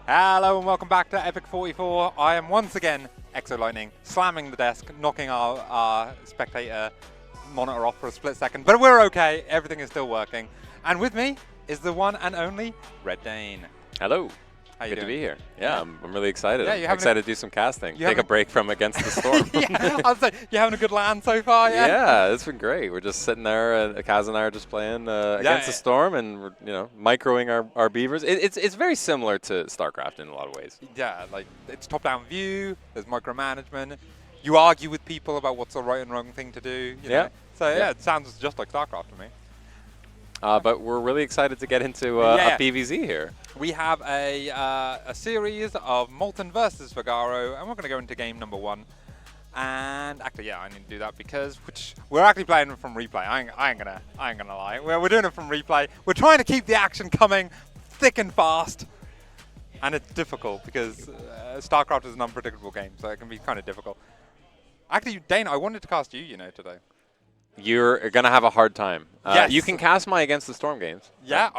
Hello and welcome back to EPIC44. I am once again Exo Lightning, slamming the desk, knocking our spectator monitor off for a split second. But we're okay, everything is still working. And with me is the one and only Red Dane. Hello. How you Good doing? to be here. Yeah, I'm really excited. Yeah, I'm excited to do some casting. Take a break from Against the Storm. Yeah, I was like, you having a good land so far, yeah? Yeah, it's been great. We're just sitting there, and Kaz and I are just playing Against the Storm, and we're microing our beavers. It's very similar to Starcraft in a lot of ways. Yeah, like it's top-down view. There's micromanagement. You argue with people about what's the right and wrong thing to do. You know? So yeah, it sounds just like Starcraft to me. But we're really excited to get into a PVZ here. We have a series of Molten versus FIGARO, and we're going to go into game number 1. And actually, yeah, I need to do that because we're actually playing from replay. I ain't gonna lie. We're doing it from replay. We're trying to keep the action coming thick and fast, and it's difficult because Starcraft is an unpredictable game, so it can be kind of difficult. Actually, Dane, I wanted to cast you, today. You're going to have a hard time. Yes. You can cast my Against the Storm games. Yeah,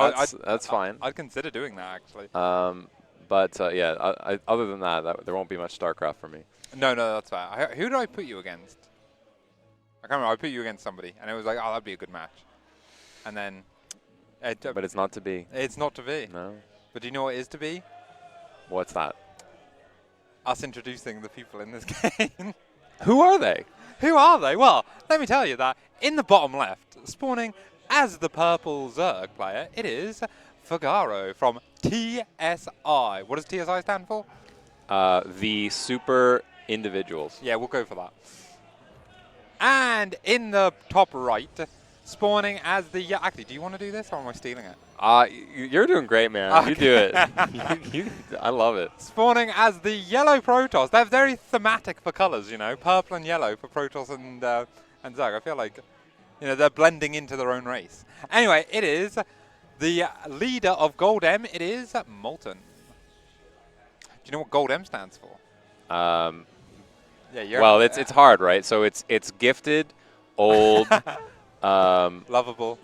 that's fine. I'd consider doing that, actually. But other than that, there won't be much Starcraft for me. No, that's fair. Who did I put you against? I can't remember. I put you against somebody, and it was like, oh, that'd be a good match. And then... but it's not to be. It's not to be. No. But do you know what is to be? What's that? Us introducing the people in this game. Who are they? Who are they? Well, let me tell you that in the bottom left, spawning as the purple Zerg player, it is FIGARO from TSI. What does TSI stand for? The Super Individuals. Yeah, we'll go for that. And in the top right, spawning as the... actually, do you want to do this or am I stealing it? You're doing great, man. Okay. You do it. I love it. Spawning as the yellow Protoss. They're very thematic for colors, purple and yellow for Protoss and Zerg. I feel like, they're blending into their own race. Anyway, it is the leader of Gold M. It is Molten. Do you know what Gold M stands for? Yeah, well, it's hard, right? So it's gifted, old, lovable,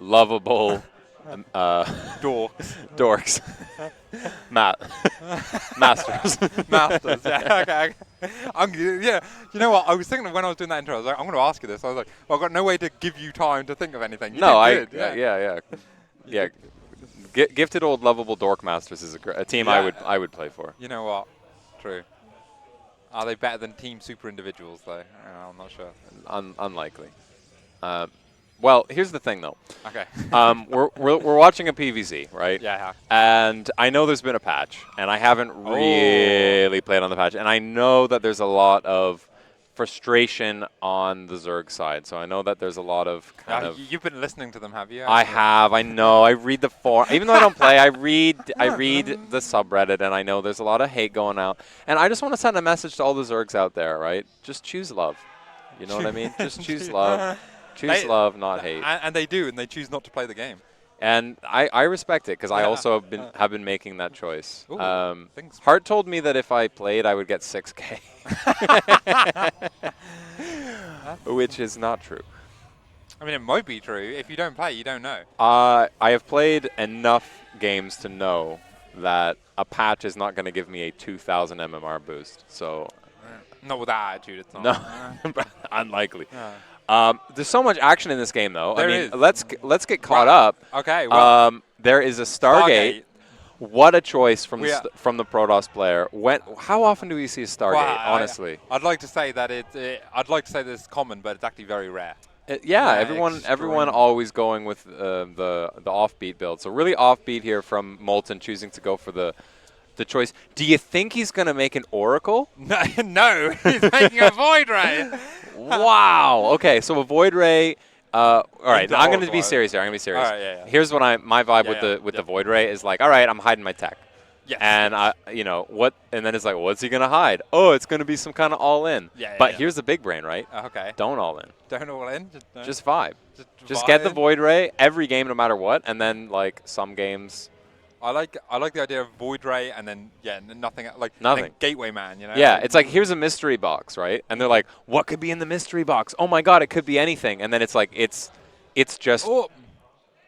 dorks, masters. Masters. Yeah. Okay. Yeah. You know what? I was thinking when I was doing that intro, I was like, I'm going to ask you this. I was like, well, I've got no way to give you time to think of anything. Yeah. Gifted old lovable dork masters is a team I would play for. You know what? True. Are they better than Team Super Individuals though? I'm not sure. Unlikely. Well, here's the thing though. Okay. We're watching a PVZ, right? Yeah. And I know there's been a patch, and I haven't really played on the patch, and I know that there's a lot of frustration on the Zerg side. So I know that there's a lot of You've been listening to them, have you? I have. I know. I read the forum. Even though I don't play, I read the subreddit, and I know there's a lot of hate going out. And I just want to send a message to all the Zergs out there, right? Just choose love. You know what I mean? Just choose love. Choose love, not hate. And they do, and they choose not to play the game. And I respect it, because I also have been making that choice. Ooh, Hart told me that if I played, I would get 6K. Which is not true. I mean, it might be true. If you don't play, you don't know. I have played enough games to know that a patch is not going to give me a 2,000 MMR boost. So, not with that attitude, it's not. No, unlikely. Yeah. There's so much action in this game, though. There I mean, is. let's get caught up. Okay. Well, there is a Stargate. What a choice from the Protoss player. How often do we see a Stargate? Honestly, I'd like to say that I'd like to say that it's common, but it's actually very rare. Everyone always going with the offbeat build. So really offbeat here from Molten, choosing to go for the choice. Do you think he's going to make an Oracle? No, he's making a Void Ray. Wow. Okay, so a Void Ray. All right, I'm going to be serious here. I'm going to be serious. All right, yeah. Here's what my vibe with the Void Ray is like. All right, I'm hiding my tech. Yes. And what? And then it's like, what's he going to hide? Oh, it's going to be some kind of all in. But here's the big brain, right? Okay. Don't all in. Don't all in. Just vibe. Just vibe get the Void Ray every game, no matter what, and then like some games. I like the idea of Void Ray and then nothing Nothing. Gateway Man, Yeah, it's like here's a mystery box, right? And they're like, what could be in the mystery box? Oh my god, it could be anything. And then it's like it's just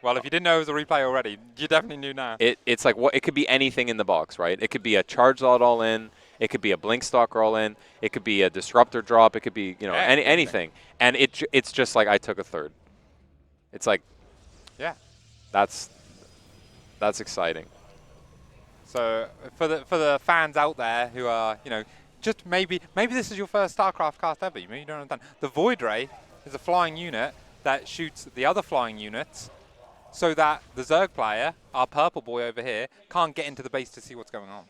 Well, if you didn't know it was a replay already, you definitely knew now. It's like it could be anything in the box, right? It could be a charge lot all in. It could be a blink stalker all in. It could be a disruptor drop. It could be anything. And it's just like I took a third. It's like that's exciting. So for the fans out there who are just maybe this is your first StarCraft cast ever. Maybe you don't understand. The Void Ray is a flying unit that shoots the other flying units, so that the Zerg player, our purple boy over here, can't get into the base to see what's going on.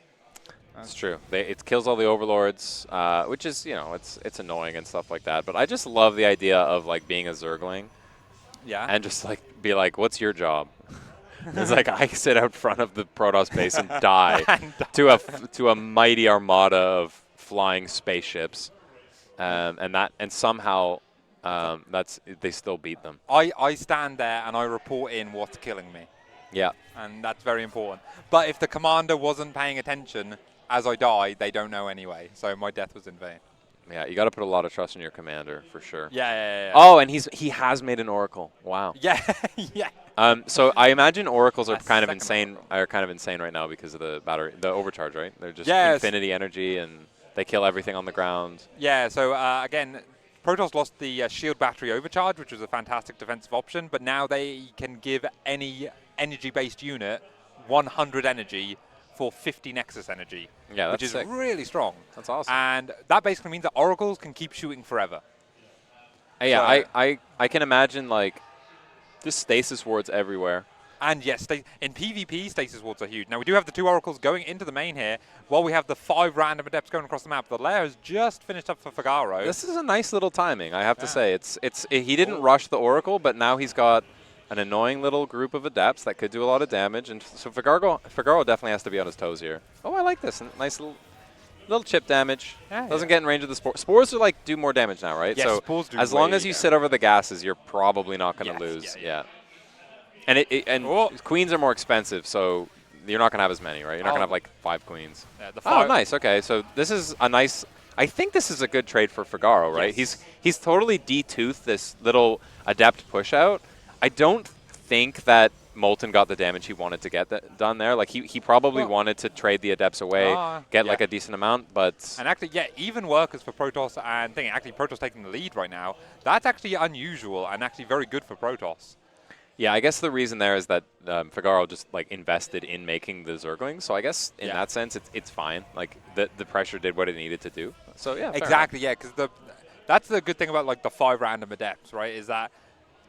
That's true. It kills all the overlords, which is it's annoying and stuff like that. But I just love the idea of like being a Zergling, and just like be like, what's your job? It's like I sit out front of the Protoss base and die to a mighty armada of flying spaceships, and somehow they still beat them. I stand there and I report in what's killing me. Yeah. And that's very important. But if the commander wasn't paying attention as I died, they don't know anyway. So my death was in vain. Yeah, you got to put a lot of trust in your commander for sure. Yeah. Oh, and he has made an oracle. Wow. Yeah, yeah. So I imagine oracles are kind of insane. Are kind of insane right now because of the overcharge, right? They're just infinity energy and they kill everything on the ground. Yeah. So again, Protoss lost the shield battery overcharge, which was a fantastic defensive option, but now they can give any energy-based unit 100 energy for 50 Nexus energy, which is sick. really strong. That's awesome. And that basically means that oracles can keep shooting forever. Yeah, so I can imagine like just stasis wards everywhere. And yes, in PvP, stasis wards are huge. Now, we do have the 2 oracles going into the main here, while we have the 5 random adepts going across the map. The lair has just finished up for FIGARO. This is a nice little timing, I have to say. He didn't rush the oracle, but now he's got an annoying little group of adepts that could do a lot of damage. And so FIGARO definitely has to be on his toes here. Oh, I like this. Nice little chip damage. Doesn't get in range of the spores. Spores are like do more damage now, right? Yes, so spores do as long as you sit over the gases, you're probably not going to lose. Yeah. And queens are more expensive, so you're not going to have as many, right? You're not going to have like 5 queens. Oh, nice. Okay, so this is a nice. I think this is a good trade for FIGARO, right? Yes. He's totally de-toothed this little adept push out. I don't think that Molten got the damage he wanted to get done there. Like he probably wanted to trade the adepts away, get like a decent amount, but and actually, even workers for Protoss and actually Protoss taking the lead right now. That's actually unusual and actually very good for Protoss. Yeah, I guess the reason there is that FIGARO just like invested in making the Zerglings, so I guess in that sense it's fine. Like the pressure did what it needed to do. So yeah, exactly. Yeah, because that's the good thing about like the 5 random adepts, right? Is that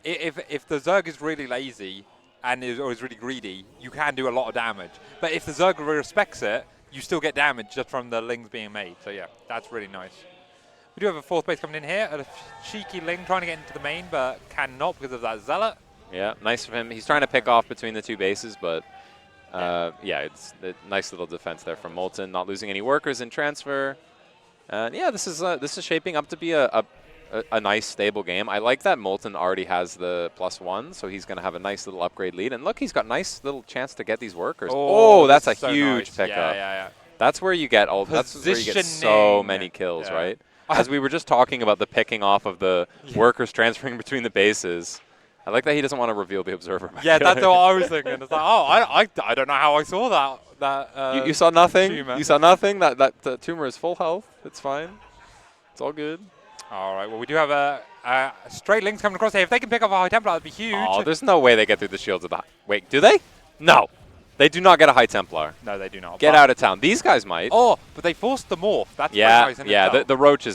if the Zerg is really lazy and is really greedy, you can do a lot of damage. But if the Zerg respects it, you still get damage just from the Lings being made. So yeah, that's really nice. We do have a 4th base coming in here. A cheeky Ling trying to get into the main, but cannot because of that Zealot. Yeah, nice of him. He's trying to pick off between the 2 bases, but it's a nice little defense there from Molten, not losing any workers in transfer. Yeah, this is shaping up to be a nice, stable game. I like that Molten already has the +1, so he's going to have a nice little upgrade lead. And look, he's got nice little chance to get these workers. Oh, that's a huge pickup. Yeah. That's where you get that's where you get so many kills, right? As we were just talking about the picking off of the workers transferring between the bases. I like that he doesn't want to reveal the observer. Yeah, that's what I was thinking. It's like, I don't know how I saw that. You saw nothing. Tumor. You saw nothing. That tumor is full health. It's fine. It's all good. All right. Well, we do have a straight Lings coming across here. If they can pick up a High Templar, that'd be huge. Oh, there's no way they get through the shields of the. Wait, do they? No. They do not get a High Templar. No, they do not. Get out of town. These guys might. Oh, but they forced the morph. That's nice the roach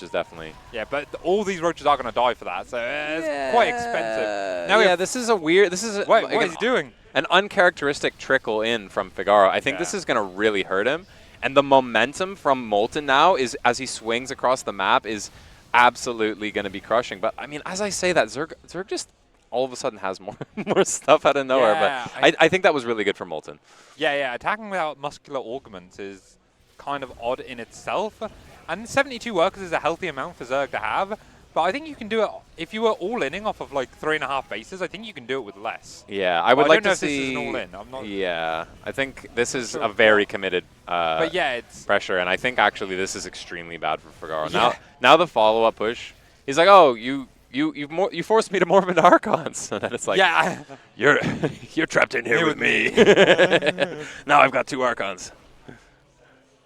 is definitely. Yeah, but all these roaches are going to die for that, so it's quite expensive. Now this is a weird. This is what is he doing? An uncharacteristic trickle in from FIGARO. I think this is going to really hurt him. And the momentum from Molten now is as he swings across the map is absolutely going to be crushing. But I mean, as I say that, Zerg just all of a sudden has more stuff out of nowhere. But I think that was really good for Molten. Yeah. Attacking without muscular augments is kind of odd in itself. And 72 workers is a healthy amount for Zerg to have. But I think you can do it, if you were all-inning off of like 3.5 bases, I think you can do it with less. Yeah, I would like to see. I don't know if this is an all-in. I'm not. Yeah, I think this is a very committed but yeah, it's pressure. And I think actually this is extremely bad for FIGARO. Yeah. Now the follow-up push, he's like, oh, you you forced me to morph into Archons. And then it's like, Yeah. you're trapped in here with me. Now I've got 2 Archons.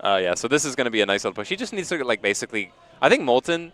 Yeah, so this is going to be a nice little push. He just needs to, like, basically, I think Molten,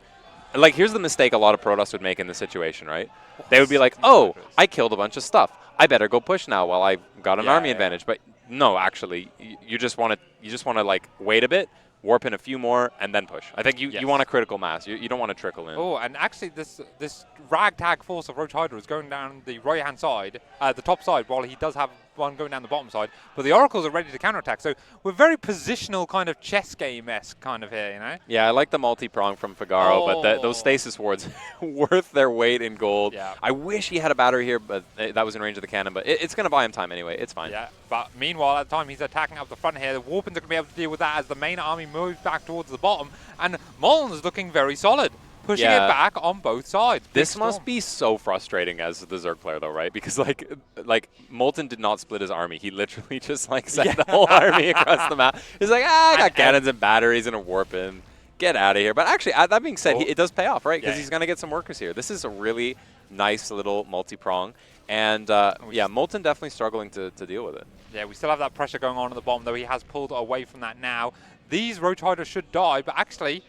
like, here's the mistake a lot of Protoss would make in this situation, right? They would be like, oh, I killed a bunch of stuff. I better go push now while I've got an army advantage. But no, actually, you just want to like wait a bit, warp in a few more, and then push. I think you want a critical mass. You don't want to trickle in. Oh, and actually this ragtag force of Roach Hydra is going down the right-hand side, the top side, while he does have one going down the bottom side. But the Oracles are ready to counterattack. So we're very positional kind of chess game-esque kind of here, you know? Yeah, I like the multi-prong from FIGARO, but those stasis wards worth their weight in gold. Yeah. I wish he had a battery here, but that was in range of the cannon. But it's going to buy him time anyway. It's fine. Yeah, but meanwhile, at the time he's attacking up the front here, the Warpins are going to be able to deal with that as the main army moves back towards the bottom. And Molten's looking very solid, pushing it back on both sides. This must be so frustrating as the Zerg player, though, right? Because like Molten did not split his army. He literally just like sent the whole army across the map. He's like, I got cannons and batteries and a warp in. Get out of here. But actually, that being said, it does pay off, right? Because he's going to get some workers here. This is a really nice little multi-prong. And yeah, Molten definitely struggling to deal with it. Yeah, we still have that pressure going on at the bottom, though he has pulled away from that now. These Roach Hydras should die, but actually,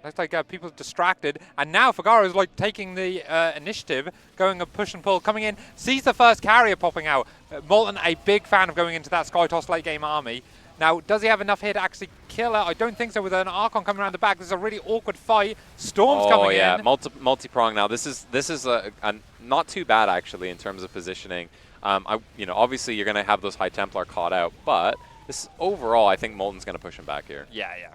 looks like people are distracted. And now FIGARO is like taking the initiative, going a push and pull, coming in, sees the first carrier popping out. Molten, a big fan of going into that Skytoss late game army. Now, does he have enough here to actually kill her? I don't think so. With an Archon coming around the back, this is a really awkward fight. Storm's coming in. Oh yeah, multi-prong now. This is a not too bad actually in terms of positioning. You know, obviously you're going to have those High Templar caught out, but this overall, I think Molten's going to push him back here. Yeah, yeah.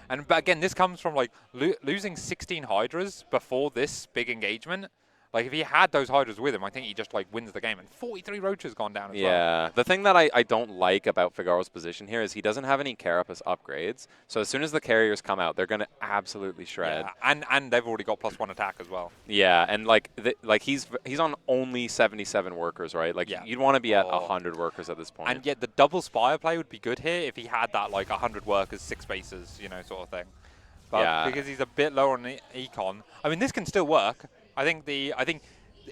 And but again, this comes from like losing 16 Hydras before this big engagement. Like if he had those Hydras with him, I think he just like wins the game. And 43 Roaches gone down as well. Yeah, the thing that I don't like about FIGARO's position here is he doesn't have any Carapace upgrades. So as soon as the carriers come out, they're going to absolutely shred. Yeah, and they've already got +1 attack as well. Yeah, and like he's on only 77 workers, right? Like you'd want to be at 100 workers at this point. And yet the double Spire play would be good here if he had that like 100 workers, 6 bases, you know, sort of thing. But because he's a bit lower on the econ, I mean, this can still work. I think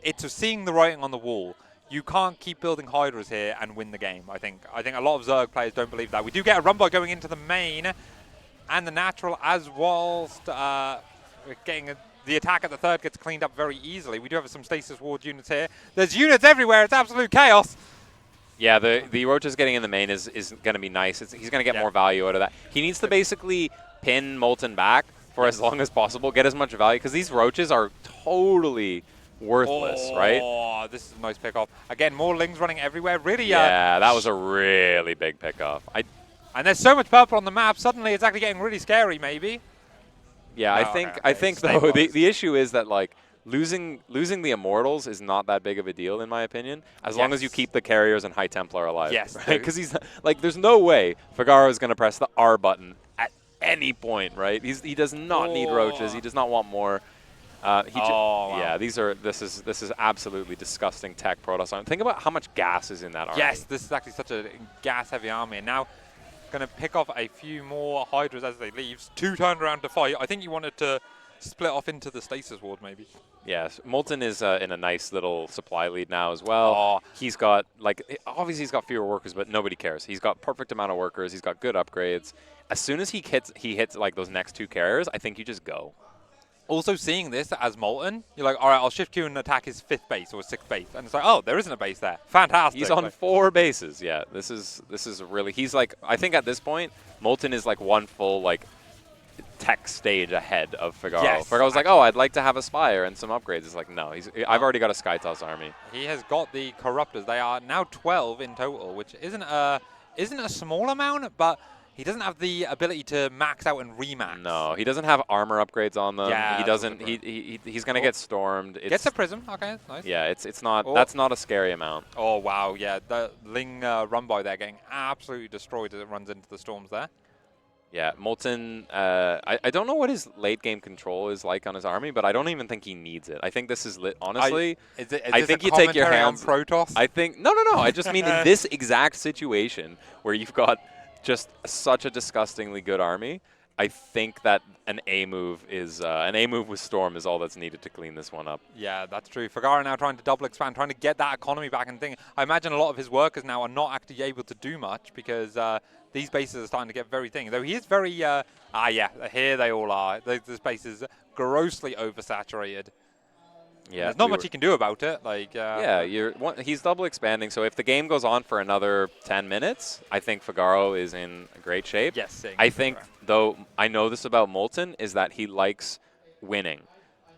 it's seeing the writing on the wall. You can't keep building Hydras here and win the game. I think a lot of Zerg players don't believe that. We do get a Rumbar going into the main and the natural as whilst getting the attack at the third gets cleaned up very easily. We do have some Stasis Ward units here. There's units everywhere. It's absolute chaos. Yeah, the Roaches getting in the main is going to be nice. He's going to get more value out of that. He needs to basically pin Molten back for as long as possible, get as much value, because these Roaches are totally worthless, right? Oh, this is a nice pick-off. Again, more Lings running everywhere. Really, yeah, that was a really big pick-off. And there's so much purple on the map, suddenly it's actually getting really scary, maybe. Yeah, I think though, the issue is that, like, losing the Immortals is not that big of a deal, in my opinion, as long as you keep the Carriers and High Templar alive. Yes. Right? Because he's, like, there's no way FIGARO is going to press the R button at any point, right? He does not need Roaches. He does not want more. Yeah, this is absolutely disgusting tech Protoss. Think about how much gas is in that army. Yes, this is actually such a gas-heavy army. And now, going to pick off a few more Hydras as they leave. 2 turned around to fight. I think you wanted to split off into the Stasis Ward, maybe. Yes, Molten is in a nice little supply lead now as well. He's got, like, obviously he's got fewer workers, but nobody cares. He's got perfect amount of workers. He's got good upgrades. As soon as he hits like those next 2 carriers, I think you just go. Also seeing this as Molten, you're like, all right, I'll shift Q and attack his 5th base or 6th base. And it's like, oh, there isn't a base there. Fantastic. He's on 4 bases. Yeah, this is really, he's like, I think at this point, Molten is like one full, like, tech stage ahead of FIGARO. Yes, FIGARO's like, oh, I'd like to have a Spire and some upgrades. It's like, no, I've already got a Skytoss army. He has got the Corruptors. They are now 12 in total, which isn't a small amount, but he doesn't have the ability to max out and remax. No, he doesn't have armor upgrades on them. Yeah, he doesn't. He's gonna get stormed. Gets a prism. Okay, nice. Yeah, it's not. That's not a scary amount. Oh wow, yeah, the Ling run by there getting absolutely destroyed as it runs into the storms there. Yeah, Molten. I don't know what his late game control is like on his army, but I don't even think he needs it. I think this is lit. Honestly, I think you take your hands. On Protoss? I think no. I just mean in this exact situation where you've got just such a disgustingly good army, I think that an A move with Storm is all that's needed to clean this one up. Yeah, that's true. FIGARO now trying to double expand, trying to get that economy back and thing. I imagine a lot of his workers now are not actually able to do much because these bases are starting to get very thin. Though he is very, yeah, here they all are. This base is grossly oversaturated. Yeah, there's not much he can do about it. Like, yeah, he's double expanding. So if the game goes on for another 10 minutes, I think FIGARO is in great shape. Yes, I think, though, I know this about Molten, is that he likes winning.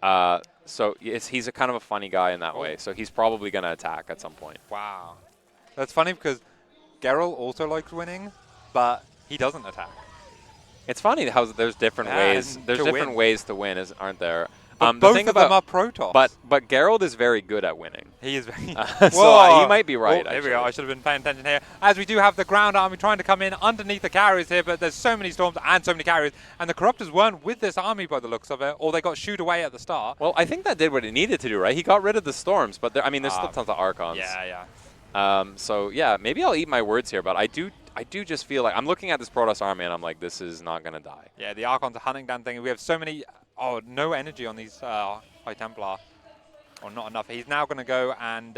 So he's a kind of a funny guy in that way. So he's probably going to attack at some point. Wow. That's funny because Geralt also likes winning, but he doesn't attack. It's funny how there's different ways. There's different ways to win, aren't there? But both of them are Protoss. But Geralt is very good at winning. He is very so he might be right. There we go. I should have been paying attention here. As we do have the ground army trying to come in underneath the carriers here, but there's so many storms and so many carriers, and the Corruptors weren't with this army by the looks of it, or they got shooed away at the start. Well, I think that did what it needed to do, right? He got rid of the storms, but I mean, there's still tons of Archons. Yeah, yeah. So yeah, maybe I'll eat my words here, but I do just feel like I'm looking at this Protoss army and I'm like, this is not gonna die. Yeah, the Archons are hunting down thing. We have so many. Oh, no energy on these High Templar. Or not enough. He's now going to go and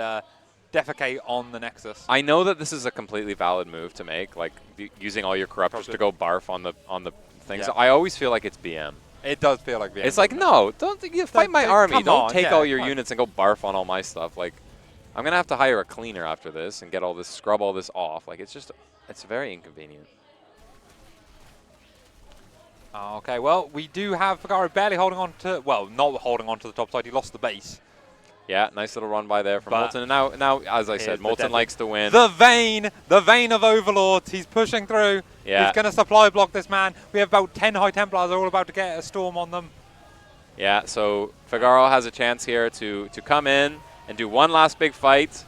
defecate on the Nexus. I know that this is a completely valid move to make, like using all your Corruptors to go barf on the things. Yeah. I always feel like it's BM. It does feel like BM. It's like, no, don't fight my army. Don't take all your fine. units and go barf on all my stuff. Like, I'm going to have to hire a cleaner after this and get all this, scrub all this off. Like, it's very inconvenient. Okay, well, we do have FIGARO barely holding on to, well, not holding on to the top side. He lost the base. Yeah, nice little run by there from Molten. And now, as I said, Molten likes to win. The vein of Overlords. He's pushing through. Yeah. He's going to supply block this man. We have about 10 High Templars. They're all about to get a storm on them. Yeah, so FIGARO has a chance here to come in and do one last big fight.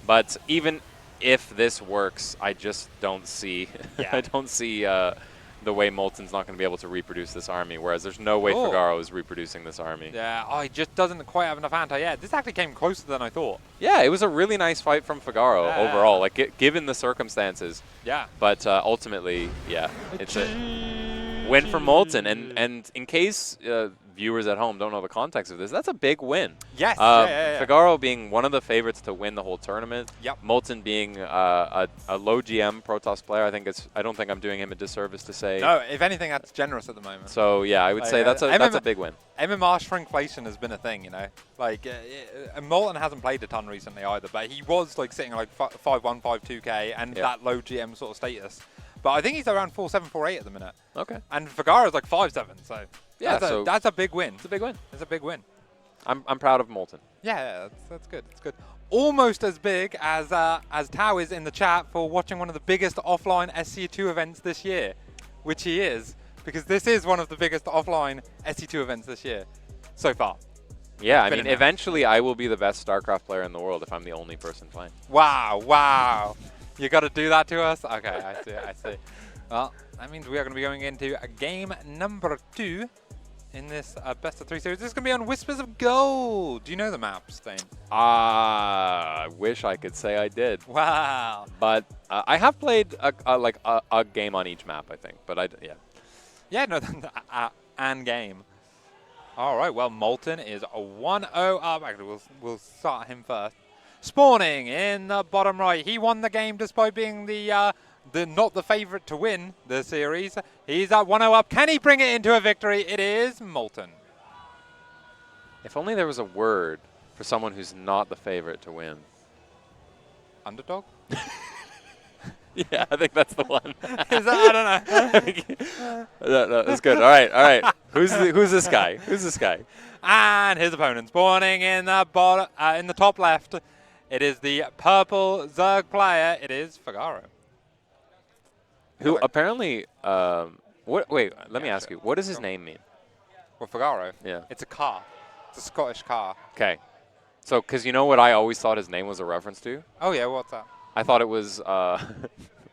But even if this works, I just don't see, I don't see the way Molten's not going to be able to reproduce this army, whereas there's no way FIGARO is reproducing this army. Yeah, he just doesn't quite have enough anti. Yeah, this actually came closer than I thought. Yeah, it was a really nice fight from FIGARO overall, like given the circumstances. Yeah. But ultimately, yeah, it's a win for Molten. And in case viewers at home don't know the context of this, that's a big win. Yes. FIGARO being one of the favorites to win the whole tournament. Yep. Molten being a low GM Protoss player. I don't think I'm doing him a disservice to say. No, if anything, that's generous at the moment. So yeah, I would say that's a big win. MMR shrinkflation has been a thing, you know. Like, Molten hasn't played a ton recently either, but he was like sitting like 5-1, 5-2K and that low GM sort of status. But I think he's around 4-7, 4-8 at the minute. Okay. And FIGARO's like 5-7, so yeah, that's a big win. It's a big win. It's a big win. I'm proud of Molten. Yeah, that's good. It's good. Almost as big as Tao is in the chat for watching one of the biggest offline SC2 events this year, which he is, because this is one of the biggest offline SC2 events this year so far. Yeah, I mean, eventually I will be the best StarCraft player in the world if I'm the only person playing. Wow. You got to do that to us? Okay, I see. Well, that means we are going to be going into game number 2 in this best of 3 series. This is going to be on Whispers of Gold. Do you know the map, Stain? I wish I could say I did. Wow. But I have played a game on each map, I think. But yeah. Yeah, no, an game. All right, well, Molten is a 1-0 up. Actually, we'll start him first. Spawning in the bottom right. He won the game despite being not the favorite to win the series. He's at 1-0 up. Can he bring it into a victory? It is Molten. If only there was a word for someone who's not the favorite to win. Underdog? Yeah, I think that's the one. Is that? I don't know. No, that's good. All right. Who's this guy? Who's this guy? And his opponent spawning in the bottom, in the top left. It is the purple Zerg player. It is FIGARO. Who apparently, wait, let me ask you. What does his name mean? Well, FIGARO? Yeah. It's a car. It's a Scottish car. Okay. So, because you know what I always thought his name was a reference to? Oh, yeah, what's that? I thought it was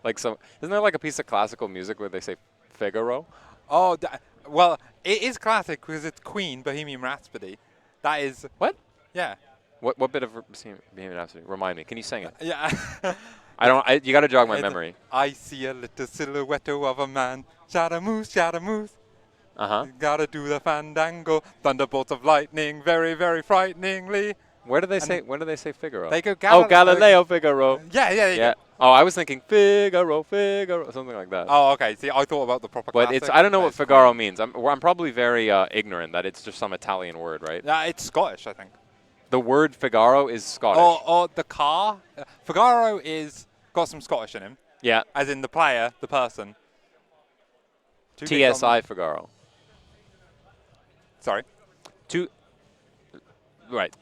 like some, isn't there like a piece of classical music where they say Figaro? Oh, well, it is classic because it's Queen, Bohemian Rhapsody. That is... What? Yeah. What bit of Bohemian Rhapsody? Remind me. Can you sing it? Yeah. You got to jog my memory. I see a little silhouette of a man. Shadow moves, shadow moves. Gotta do the fandango. Thunderbolts of lightning, very, very frighteningly. Where do they say Figaro? They go Galileo Figaro. Yeah. Oh, I was thinking Figaro, something like that. Oh, okay. See, I thought about the proper But classic. I don't know what it's Figaro Queen. means. I'm probably very ignorant that it's just some Italian word, right? Yeah, it's Scottish, I think. The word Figaro is Scottish. Or the car. Figaro is got some Scottish in him. Yeah. As in the player, the person. TSI Figaro. Sorry. Right.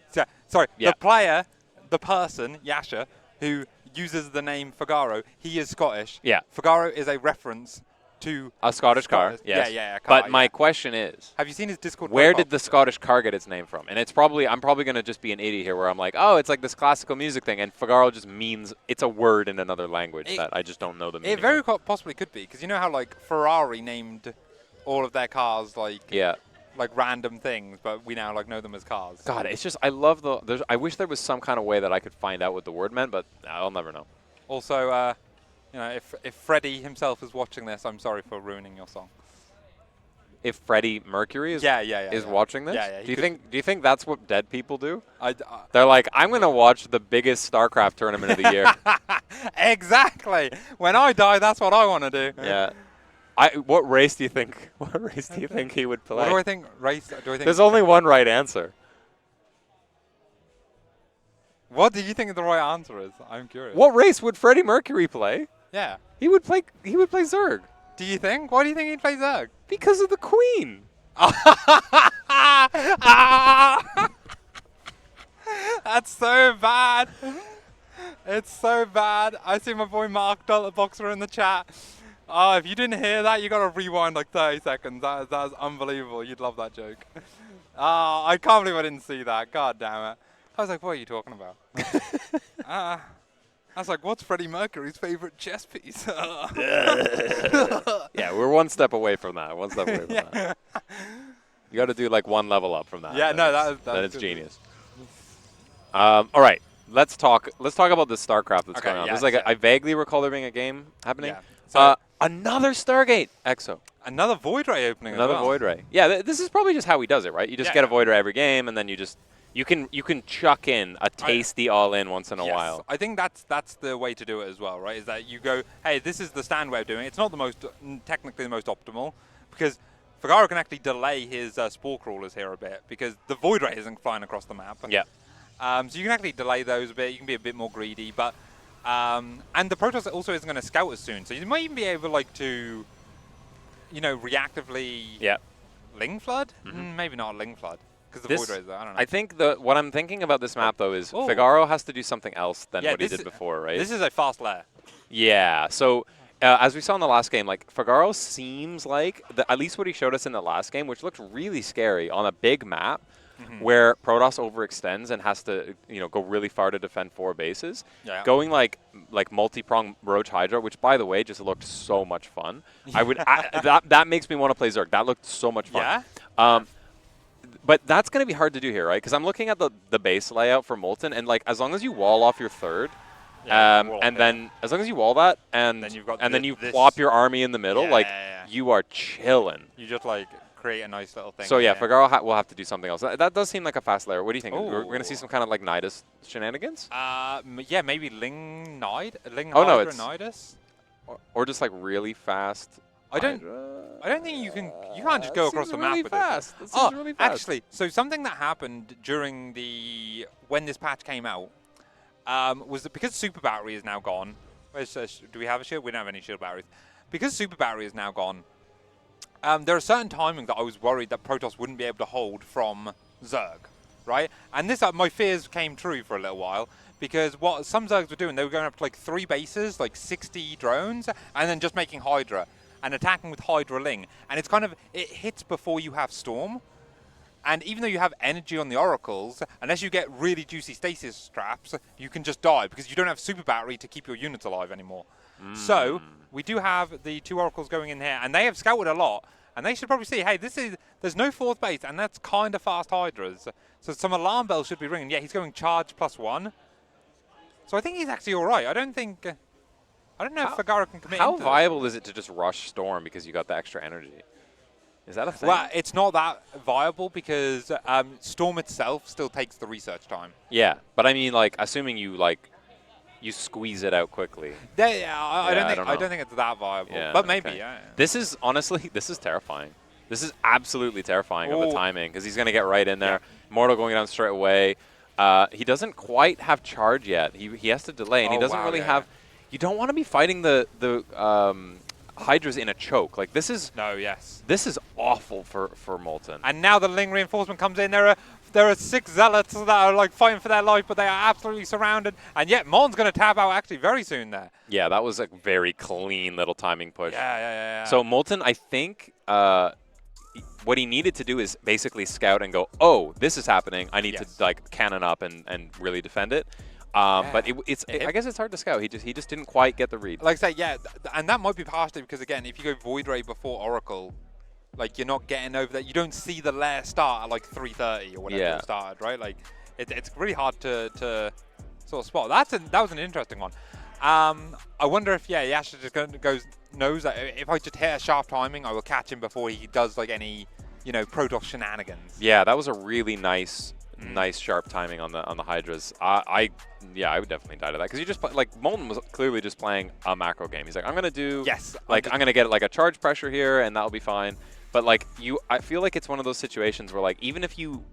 Sorry. Yeah. The player, the person, Yasha, who uses the name Figaro, he is Scottish. Yeah. Figaro is a reference to A Scottish car. Yes. Yeah. Car, But my question is, have you seen his Discord? where did the Scottish car get its name from? And I'm probably going to just be an idiot here where I'm like, oh, it's like this classical music thing, and Figaro just means it's a word in another language that I just don't know the meaning. It very possibly could be, because you know how like Ferrari named all of their cars like random things, but we now like know them as cars. God, it's just I love I wish there was some kind of way that I could find out what the word meant, but I'll never know. Also, you know, if Freddie himself is watching this, I'm sorry for ruining your song. If Freddie Mercury is watching this, do you think that's what dead people do? They're like, I'm gonna watch the biggest Starcraft tournament of the year. Exactly. When I die, that's what I want to do. Yeah. What race do you think? What race do you think he would play? What do I think? There's only one right answer. What do you think the right answer is? I'm curious. What race would Freddie Mercury play? Yeah. He would play Zerg. Do you think? Why do you think he'd play Zerg? Because of the Queen. That's so bad. It's so bad. I see my boy Mark Boxer in the chat. Oh, if you didn't hear that, you got to rewind like 30 seconds. That is unbelievable. You'd love that joke. Oh, I can't believe I didn't see that. God damn it. I was like, what are you talking about? I was like, what's Freddie Mercury's favorite chess piece? Yeah, we're one step away from that. One step away from that. You got to do like one level up from that. Yeah, that's it's genius. All right, let's talk about the Starcraft that's going on. Yes, I vaguely recall there being a game happening. Yeah. So another Stargate Exo. Another Void Ray opening. Another Void Ray. Yeah, this is probably just how he does it, right? You just get a Void Ray every game, and then you can chuck in a tasty all-in once in a while. I think that's the way to do it as well, right? Is that you go, hey, this is the stand way of doing it. It's not the most technically the most optimal, because Figaro can actually delay his Spore Crawlers here a bit, because the Void Ray isn't flying across the map. Yeah. So you can actually delay those a bit. You can be a bit more greedy, but and the Protoss also isn't going to scout as soon, so you might even be able like to, you know, reactively Ling Flood. Maybe not Ling Flood. Because the Void Rays, I don't know. I think what I'm thinking about this map, though, is Figaro has to do something else than what he did before, right? This is a fast lair. Yeah. So, as we saw in the last game, like, Figaro seems like, at least what he showed us in the last game, which looked really scary on a big map, where Protoss overextends and has to, go really far to defend 4 bases. Yeah. Going like multi-prong Roach Hydra, which, by the way, just looked so much fun. That makes me want to play Zerg. That looked so much fun. Yeah. But that's going to be hard to do here, right? Because I'm looking at the base layout for Molten, and like as long as you wall off your third, and then as long as you wall that, and then you plop your army in the middle, you are chilling. You just like create a nice little thing. So yeah, Figaro will have to do something else. That does seem like a fast layer. What do you think? We're going to see some kind of like Nidus shenanigans? Yeah, maybe Ling Hydra Nidus, or just like really fast. I don't think you can't just go across the map with this. That seems really fast. Actually, so something that happened during when this patch came out was that because Super Battery is now gone. Do we have a shield? We don't have any shield batteries. Because Super Battery is now gone, there are certain timings that I was worried that Protoss wouldn't be able to hold from Zerg, right? And this my fears came true for a little while. Because what some Zergs were doing, they were going up to like 3 bases, like 60 drones, and then just making Hydra. And attacking with Hydra Ling. And it's kind of, it hits before you have Storm. And even though you have energy on the Oracles, unless you get really juicy stasis traps, you can just die because you don't have Super Battery to keep your units alive anymore. So, we do have the 2 Oracles going in here, and they have scouted a lot. And they should probably see, hey, there's no 4th base, and that's kind of fast Hydras. So some alarm bells should be ringing. Yeah, he's going charge +1. So I think he's actually all right. I don't know if Figaro can commit How into viable is it to just rush Storm because you got the extra energy? Is that a thing? Well, it's not that viable because Storm itself still takes the research time. Yeah, but I mean, like, assuming you you squeeze it out quickly. I don't think it's that viable. Yeah, but maybe. okay. Yeah. This is honestly, this is terrifying. This is absolutely terrifying of the timing because he's going to get right in there. Yeah. Mortal going down straight away. He doesn't quite have charge yet. He has to delay, and he doesn't really have. You don't want to be fighting the Hydras in a choke. Like this is this is awful for Molten. And now the Ling reinforcement comes in. There are 6 zealots that are like fighting for their life, but they are absolutely surrounded. And yet Molten's going to tap out actually very soon there. Yeah, that was a very clean little timing push. Yeah. So Molten, I think what he needed to do is basically scout and go, oh, this is happening. I need to like cannon up and really defend it. But I guess it's hard to scout. He just didn't quite get the read. Like I say, and that might be partially because again, if you go Void Ray before Oracle, like you're not getting over that. You don't see the lair start at like 3:30 or whatever it started, right? Like it's really hard to sort of spot. That was an interesting one. I wonder if Yasha just knows that if I just hit a sharp timing, I will catch him before he does like any Protoss shenanigans. Yeah, that was a really nice sharp timing on the Hydras. I would definitely die to that because you just like Molten was clearly just playing a macro game. He's like, I'm gonna do I'm gonna get like a charge pressure here and that'll be fine. But like I feel like it's one of those situations where like even if you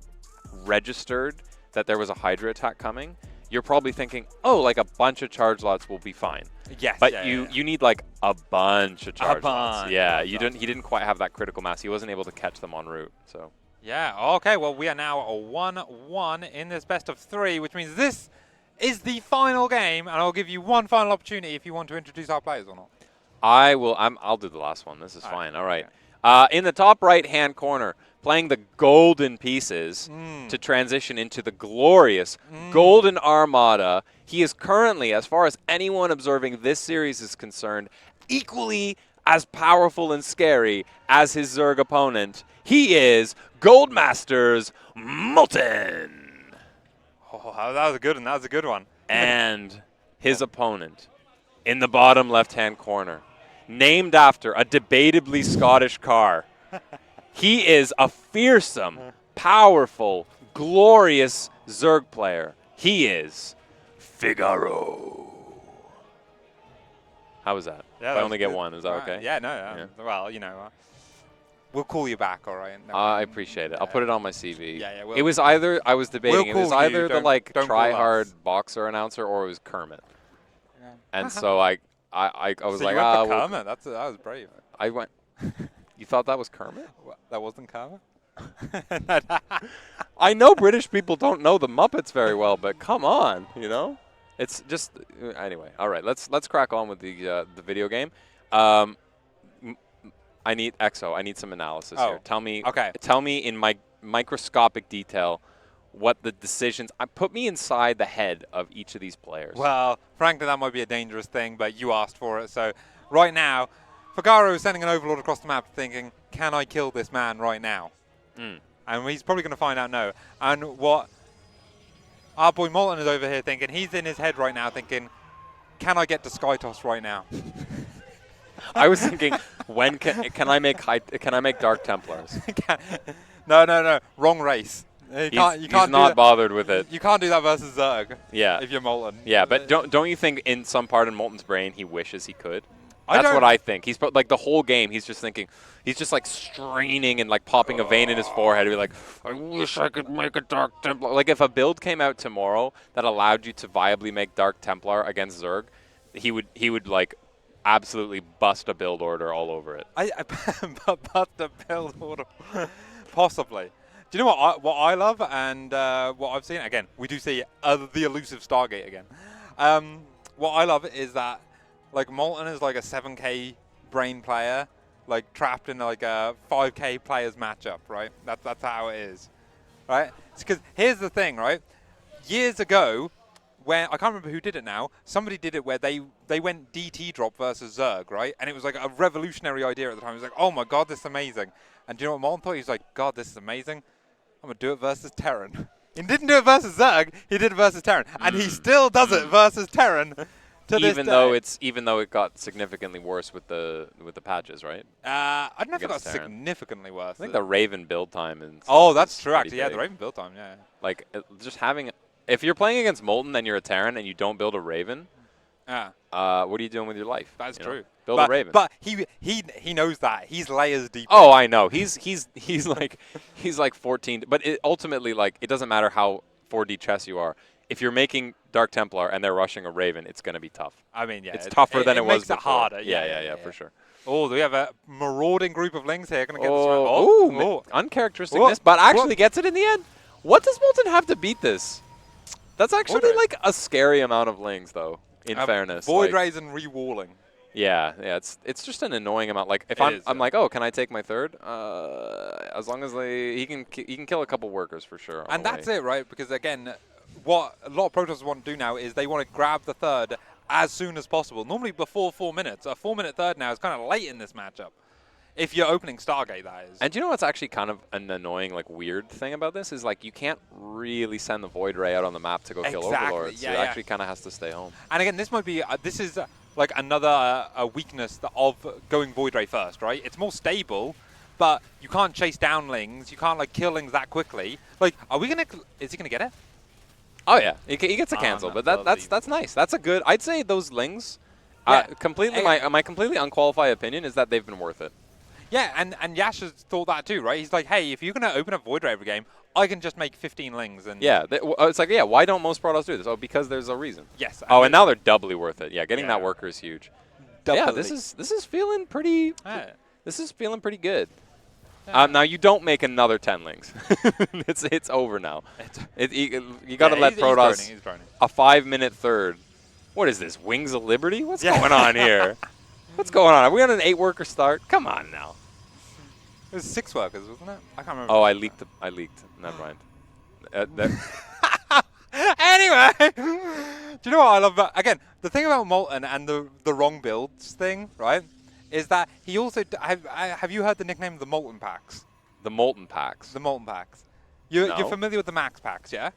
registered that there was a Hydra attack coming, you're probably thinking, oh, like a bunch of charge lots will be fine. Yes. But you need like a bunch of charge lots. Yeah, he didn't quite have that critical mass. He wasn't able to catch them en route. So. Yeah, okay, well, we are now a 1-1 in this best of 3, which means this is the final game, and I'll give you one final opportunity if you want to introduce our players or not. I will. I'll do the last one. This is fine. All right. In the top right-hand corner, playing the golden pieces to transition into the glorious golden armada. He is currently, as far as anyone observing this series is concerned, equally as powerful and scary as his Zerg opponent. He is Goldmasters Molten. Oh, that was a good one. That was a good one. And his opponent in the bottom left-hand corner, named after a debatably Scottish car. He is a fearsome, powerful, glorious Zerg player. He is FIGARO. How was that? Yeah, if I only get one, is that okay? Yeah, no. Well, we'll call you back, all right? No, I appreciate it. I'll put it on my CV. Yeah. It was either, I was debating, it was either the like try-hard boxer announcer or it was Kermit. Yeah. And so I was so like, Kermit. That was brave. I went, you thought that was Kermit? That wasn't Kermit? I know British people don't know the Muppets very well, but come on, It's just, anyway, all right, let's crack on with the video game. I need some analysis here. Tell me in microscopic detail what the decisions. Put me inside the head of each of these players. Well, frankly, that might be a dangerous thing, but you asked for it. So right now, FIGARO is sending an overlord across the map, thinking, "Can I kill this man right now?" And he's probably going to find out no. And what our boy Molten is over here thinking, he's in his head right now, thinking, "Can I get to Skytoss right now?" I was thinking, when can I make Dark Templars? No, wrong race. You can't he's not bothered with it. You can't do that versus Zerg. Yeah. If you're Molten. Yeah, but don't you think in some part in Molten's brain he wishes he could? That's what I think. He's like the whole game. He's just thinking. He's just like straining and like popping a vein in his forehead. He'd be like, I wish I could make a Dark Templar. Like if a build came out tomorrow that allowed you to viably make Dark Templar against Zerg, he would like absolutely bust a build order all over it. Bust a build order, possibly. Do you know what I love and what I've seen? Again, we do see the elusive Stargate again. What I love is that like Molten is like a 7K brain player, like trapped in like a 5K players matchup, right? That's how it is, right? Because here's the thing, right? Years ago, when I can't remember who did it now, somebody did it where they went DT drop versus Zerg, right? And it was like a revolutionary idea at the time. It was like, oh my god, this is amazing. And do you know what Molten thought? He was like, God, this is amazing. I'm gonna do it versus Terran. He didn't do it versus Zerg. He did it versus Terran, and he still does it versus Terran. To this even though day. even though it got significantly worse with the patches, right? I don't know if it got Against Terran. significantly worse. I think the Raven build time and Oh, stuff that's is true, pretty actually. Yeah, the big. Raven build time, yeah. Like, just having... If you're playing against Molten and you're a Terran and you don't build a Raven, Yeah, what are you doing with your life? that's You know? true. Build a Raven. But he knows that. He's layers deep. Oh, I know. He's like 14. But ultimately, like, it doesn't matter how 4D chess you are. If you're making Dark Templar and they're rushing a Raven, it's going to be tough. I mean, yeah. It's tougher than it was makes before. it harder. Yeah, for sure. Oh, we have a marauding group of lings here. Gonna get Oh, uncharacteristicness, but actually gets it in the end. What does Molten have to beat this? That's actually like a scary amount of lings, though. In fairness, Void like, Rays and rewalling. yeah, it's just an annoying amount. Like if I'm like, oh, can I take my third? As long as he can kill a couple workers for sure. And that's it, right? Because again, what a lot of Protoss want to do now is they want to grab the third as soon as possible. Normally before 4 minutes. A 4-minute third now is kind of late in this matchup. If you're opening Stargate, that is. And do you know what's actually kind of an annoying, like, weird thing about this is, like, you can't really send the Void Ray out on the map to go kill Overlords. Yeah, it actually kind of has to stay home. And again, this might be this is like another weakness of going Void Ray first, right? It's more stable, but you can't chase down lings. You can't like kill lings that quickly. Like, are we gonna? Is he gonna get it? Oh yeah, he gets a cancel, but that's nice. That's a good. I'd say those lings. Completely, my completely unqualified opinion is that they've been worth it. Yeah, and Yash has thought that too, right? He's like, hey, if you're going to open up Void Ray every game, I can just make 15 lings. And yeah, it's like, yeah, why don't most Protoss do this? Oh, because there's a reason. Yes. And now they're doubly worth it. Yeah, getting that worker is huge. Doubly. Yeah, this is feeling pretty. This is feeling pretty good. Yeah. Now you don't make another 10 lings. it's over now. You got to let Protoss he's droning. A 5-minute third. What is this? Wings of Liberty? What's going on here? What's going on? Are we on an 8-worker start? Come on now. It was 6 workers, wasn't it? I can't remember. Oh, I leaked. Never mind. Anyway, do you know what I love about, again, the thing about Molten and the wrong builds thing, right, is that he also, have you heard the nickname the Molten Packs? The Molten Packs. The Molten Packs. You're familiar with the Max Packs, yeah?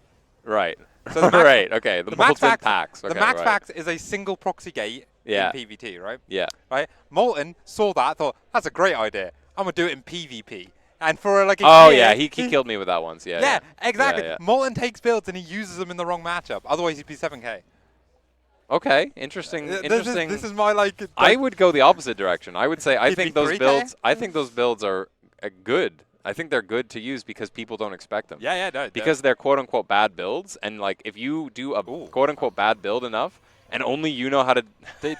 Right. So the Max, right, okay, the Molten Packs. Okay, the Max Packs is a single proxy gate in PvT, right? Yeah. Right? Molten saw that, thought, that's a great idea. I'm going to do it in PvP. And for like a year, yeah, he killed me with that once. Yeah, exactly. Yeah. Molten takes builds and he uses them in the wrong matchup. Otherwise, he'd be 7k. Okay, interesting. This is my like. I would go the opposite direction. I would say I He'd think be those 3K? builds. I think those builds are good. I think they're good to use because people don't expect them. Yeah, no, because they're quote unquote bad builds, and like if you do a quote unquote bad build enough, and only you know how to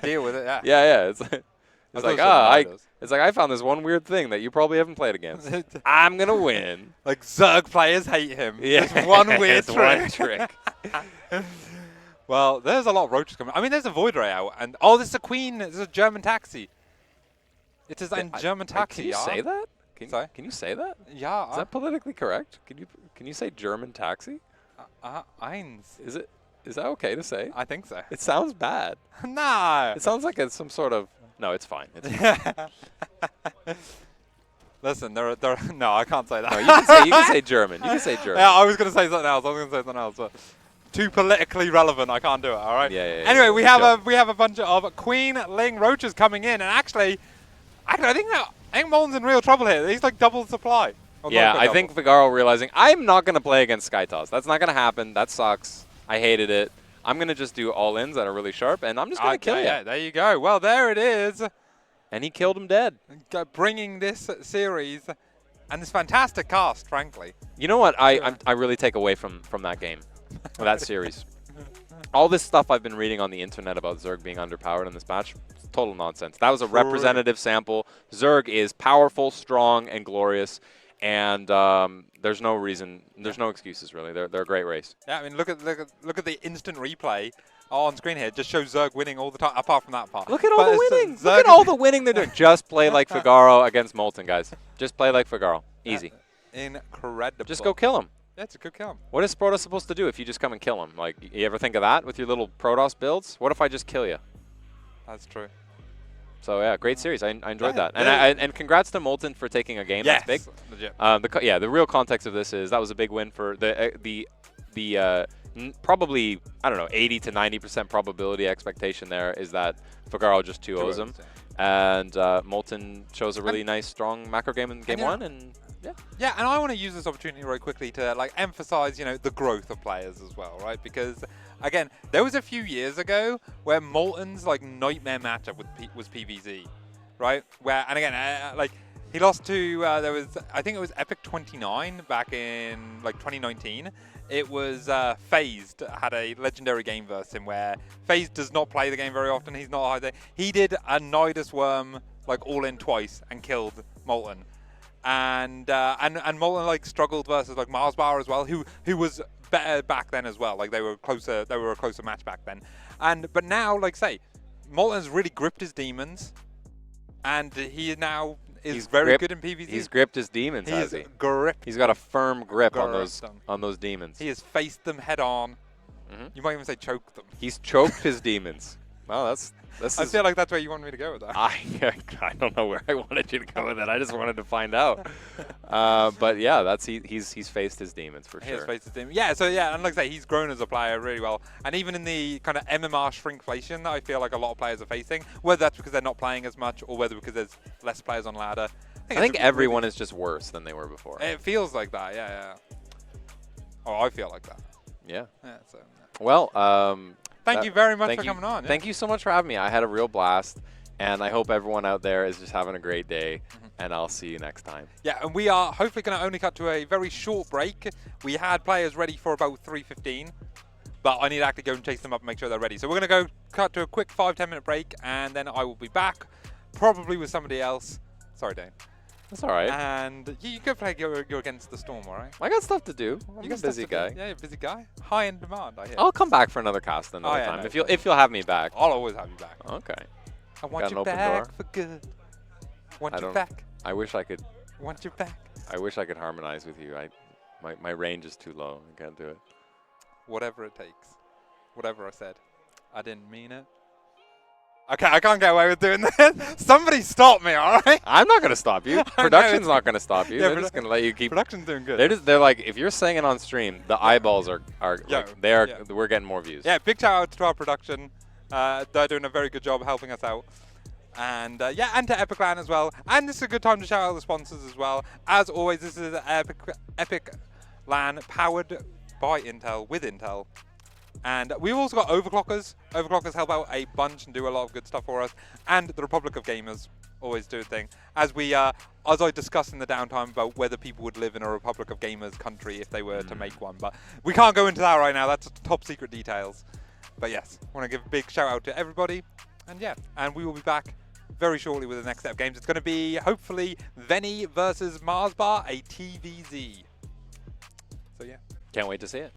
deal with it. Yeah. yeah. It's like I found this one weird thing that you probably haven't played against. I'm gonna win. Like Zerg players hate him. Yeah, it's one weird one trick. Well, there's a lot of roaches coming. I mean, there's a Void Ray out, and oh, this is a Queen. This is a German taxi. It is a German taxi. Can you say that? Sorry? Can you say that? Yeah. Is that politically correct? Can you say German taxi? Eins. Is that okay to say? I think so. It sounds bad. No. It sounds like it's some sort of. No, it's fine. It's fine. Listen, no, I can't say that. No, you can say German. You can say German. Yeah, I was going to say something else. But too politically relevant. I can't do it. All right. Yeah. Anyway, we have a bunch of Queen Ling roaches coming in, and actually, I think Molten's in real trouble here. He's like double supply. Yeah, I think FIGARO realizing I'm not going to play against SkyToss. That's not going to happen. That sucks. I hated it. I'm going to just do all-ins that are really sharp, and I'm just going to kill you. Yeah, there you go. Well, there it is. And he killed him dead. Bringing this series and this fantastic cast, frankly. You know what I really take away from that game, or that series? All this stuff I've been reading on the internet about Zerg being underpowered in this match, total nonsense. That was a representative sample. Zerg is powerful, strong, and glorious. And there's no reason, there's no excuses really. They're a great race. Yeah, I mean look at the instant replay on screen here. It just shows Zerg winning all the time, apart from that part. Look at all the winning. Look at all the winning they're doing. Just play like FIGARO against Molten, guys. Just play like FIGARO. Easy. Incredible. Just go kill him. Yeah, it's a good kill him. What is Protoss supposed to do if you just come and kill him? Like, you ever think of that with your little Protoss builds? What if I just kill you? That's true. So yeah, great series. I enjoyed that, and congrats to Molten for taking a game that's big. Legit. The real context of this is that was a big win for the probably, I don't know, 80 to 90% probability expectation there is that FIGARO just 2-0s him. And Molten shows a really nice, strong macro game in game one, and yeah. Yeah, and I want to use this opportunity very quickly to like emphasize, you know, the growth of players as well, right? Because again, there was a few years ago where Molten's like nightmare matchup was PVZ, right? Where, and again, like he lost to there was, I think it was EPIC44 back in like 2019. It was FaZe had a legendary game versus him where FaZe does not play the game very often. He's not high there. He did a Nidus Worm like all in twice and killed Molten. And Molten like struggled versus like Mars Bar as well, who was better back then as well. Like they were closer, they were a closer match back then. But now, like say, Molten's really gripped his demons, and he now is very good in PvZ. He's gripped his demons, has he? Gripped. He's got a firm grip on those demons. He has faced them head on. You might even say choked them. He's choked his demons. Well, that's. I feel like that's where you wanted me to go with that. I don't know where I wanted you to go with it. I just wanted to find out. But yeah, he's faced his demons for sure. He has faced his demons. Yeah, so yeah, and like I say, he's grown as a player really well. And even in the kind of MMR shrinkflation that I feel like a lot of players are facing, whether that's because they're not playing as much or whether because there's less players on ladder. I think everyone is just worse than they were before. It feels like that, yeah. Oh, I feel like that. Yeah. So, well, thank you very much for coming on. Thank you so much for having me. I had a real blast, and I hope everyone out there is just having a great day, and I'll see you next time. Yeah, and we are hopefully going to only cut to a very short break. We had players ready for about 3:15, but I need to actually go and chase them up and make sure they're ready. So we're going to go cut to a quick 5-10 minute break, and then I will be back, probably with somebody else. Sorry, Dane. That's all right. And you go play you're against the Storm, all right? I got stuff to do. I'm a busy guy. Yeah, you're a busy guy. High in demand, I hear. I'll come back for another cast another time if you'll have me back. I'll always have you back. Okay. I want you back for good. Want you back. I wish I could. Want you back. I wish I could harmonize with you. My range is too low. I can't do it. Whatever it takes. Whatever I said. I didn't mean it. Okay, I can't get away with doing this. Somebody stop me, all right? I'm not going to stop you. Production's not going to stop you. They're just going to let you keep. Production's doing good. They're like, if you're saying it on stream, the eyeballs are we're getting more views. Yeah, big shout out to our production. They're doing a very good job helping us out. And yeah, and to Epic LAN as well. And this is a good time to shout out the sponsors as well. As always, this is Epic LAN powered by Intel, with Intel. And we've also got overclockers. Overclockers help out a bunch and do a lot of good stuff for us. And the Republic of Gamers always do a thing. As I discussed in the downtime about whether people would live in a Republic of Gamers country if they were to make one. But we can't go into that right now. That's top secret details. But yes, I want to give a big shout out to everybody. And yeah, and we will be back very shortly with the next set of games. It's going to be, hopefully, Veni versus Mars Bar, a TVZ. So yeah. Can't wait to see it.